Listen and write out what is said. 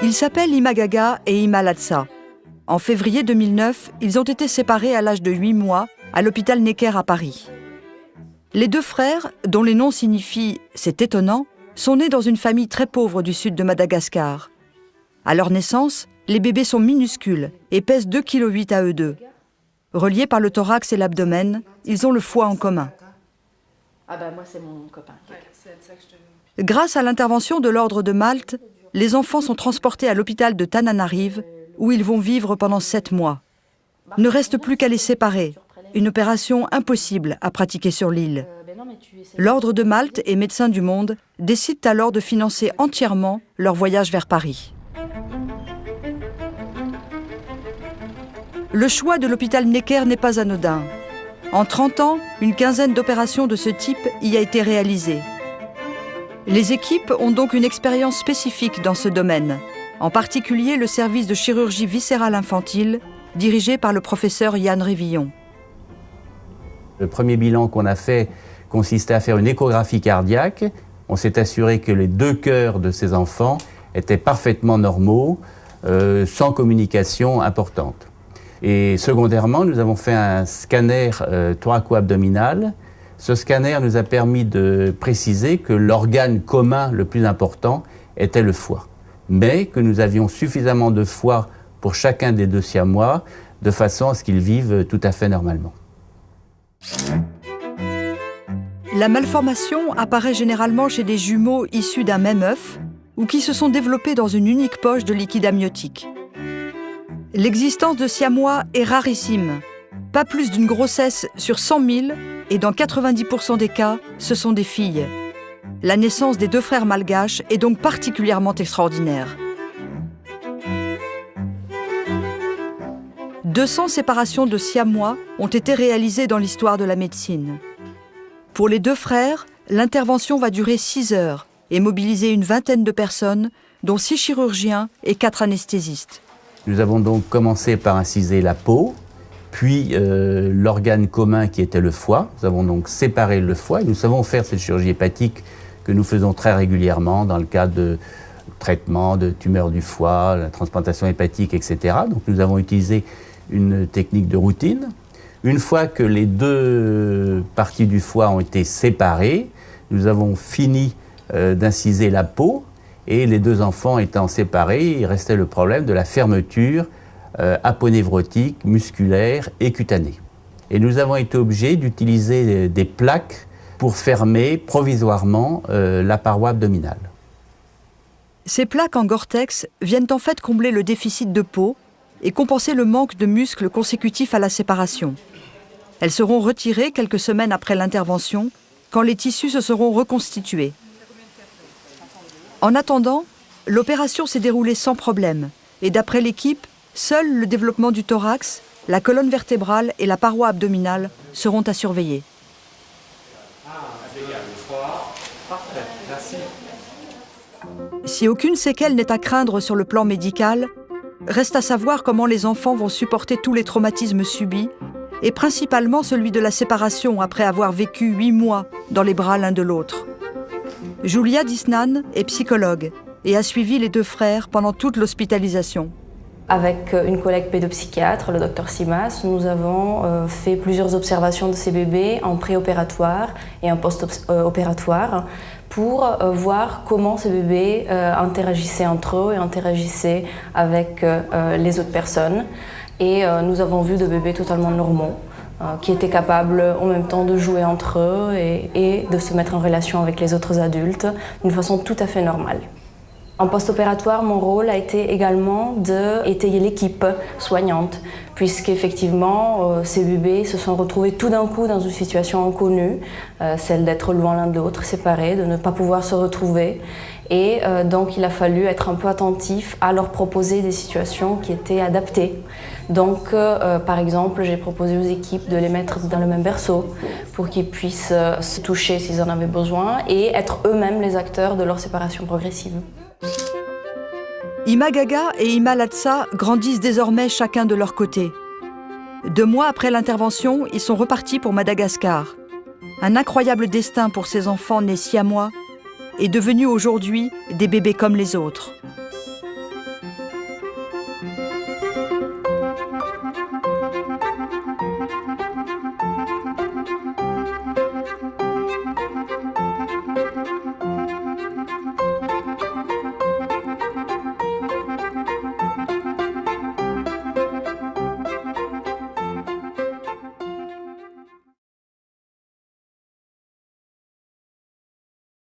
Ils s'appellent Ima Gaga et Ima Latsa. En février 2009, ils ont été séparés à l'âge de 8 mois à l'hôpital Necker à Paris. Les deux frères, dont les noms signifient « c'est étonnant », sont nés dans une famille très pauvre du sud de Madagascar. À leur naissance, les bébés sont minuscules et pèsent 2,8 kg à eux deux. Reliés par le thorax et l'abdomen, ils ont le foie en commun. Ah bah moi c'est mon copain. Grâce à l'intervention de l'Ordre de Malte, les enfants sont transportés à l'hôpital de Tananarive, où ils vont vivre pendant 7 mois. Ne reste plus qu'à les séparer, une opération impossible à pratiquer sur l'île. L'Ordre de Malte et Médecins du Monde décident alors de financer entièrement leur voyage vers Paris. Le choix de l'hôpital Necker n'est pas anodin. En 30 ans, une quinzaine d'opérations de ce type y a été réalisée. Les équipes ont donc une expérience spécifique dans ce domaine, en particulier le service de chirurgie viscérale infantile, dirigé par le professeur Yann Révillon. Le premier bilan qu'on a fait consistait à faire une échographie cardiaque. On s'est assuré que les 2 cœurs de ces enfants étaient parfaitement normaux, sans communication importante. Et secondairement, nous avons fait un scanner thoraco-abdominal. Ce scanner nous a permis de préciser que l'organe commun le plus important était le foie, mais que nous avions suffisamment de foie pour chacun des 2 siamois, de façon à ce qu'ils vivent tout à fait normalement. La malformation apparaît généralement chez des jumeaux issus d'un même œuf ou qui se sont développés dans une unique poche de liquide amniotique. L'existence de siamois est rarissime. Pas plus d'une grossesse sur 100 000 et dans 90% des cas, ce sont des filles. La naissance des 2 frères malgaches est donc particulièrement extraordinaire. 200 séparations de siamois ont été réalisées dans l'histoire de la médecine. Pour les 2 frères, l'intervention va durer 6 heures et mobiliser une vingtaine de personnes, dont 6 chirurgiens et 4 anesthésistes. Nous avons donc commencé par inciser la peau, puis l'organe commun qui était le foie. Nous avons donc séparé le foie et nous savons faire cette chirurgie hépatique que nous faisons très régulièrement dans le cadre de traitement de tumeurs du foie, la transplantation hépatique, etc. Donc nous avons utilisé une technique de routine. Une fois que les 2 parties du foie ont été séparées, nous avons fini d'inciser la peau et les 2 enfants étant séparés, il restait le problème de la fermeture aponévrotique, musculaire et cutanée. Et nous avons été obligés d'utiliser des plaques pour fermer provisoirement la paroi abdominale. Ces plaques en Gore-Tex viennent en fait combler le déficit de peau et compenser le manque de muscles consécutif à la séparation. Elles seront retirées quelques semaines après l'intervention, quand les tissus se seront reconstitués. En attendant, l'opération s'est déroulée sans problème, et d'après l'équipe, seul le développement du thorax, la colonne vertébrale et la paroi abdominale seront à surveiller. Si aucune séquelle n'est à craindre sur le plan médical, reste à savoir comment les enfants vont supporter tous les traumatismes subis, et principalement celui de la séparation après avoir vécu 8 mois dans les bras l'un de l'autre. Julia Disnan est psychologue et a suivi les 2 frères pendant toute l'hospitalisation. Avec une collègue pédopsychiatre, le docteur Simas, nous avons fait plusieurs observations de ces bébés en préopératoire et en post-opératoire pour voir comment ces bébés interagissaient entre eux et interagissaient avec les autres personnes. Et nous avons vu de bébés totalement normaux qui étaient capables en même temps de jouer entre eux et de se mettre en relation avec les autres adultes d'une façon tout à fait normale. En post-opératoire, mon rôle a été également d'étayer l'équipe soignante, puisqu'effectivement, ces bébés se sont retrouvés tout d'un coup dans une situation inconnue, celle d'être loin l'un de l'autre, séparés, de ne pas pouvoir se retrouver. Et donc, il a fallu être un peu attentif à leur proposer des situations qui étaient adaptées. Donc, par exemple, j'ai proposé aux équipes de les mettre dans le même berceau pour qu'ils puissent se toucher s'ils en avaient besoin et être eux-mêmes les acteurs de leur séparation progressive. Ima Gaga et Ima Latsa grandissent désormais chacun de leur côté. 2 mois après l'intervention, ils sont repartis pour Madagascar. Un incroyable destin pour ces enfants nés siamois et devenus aujourd'hui des bébés comme les autres.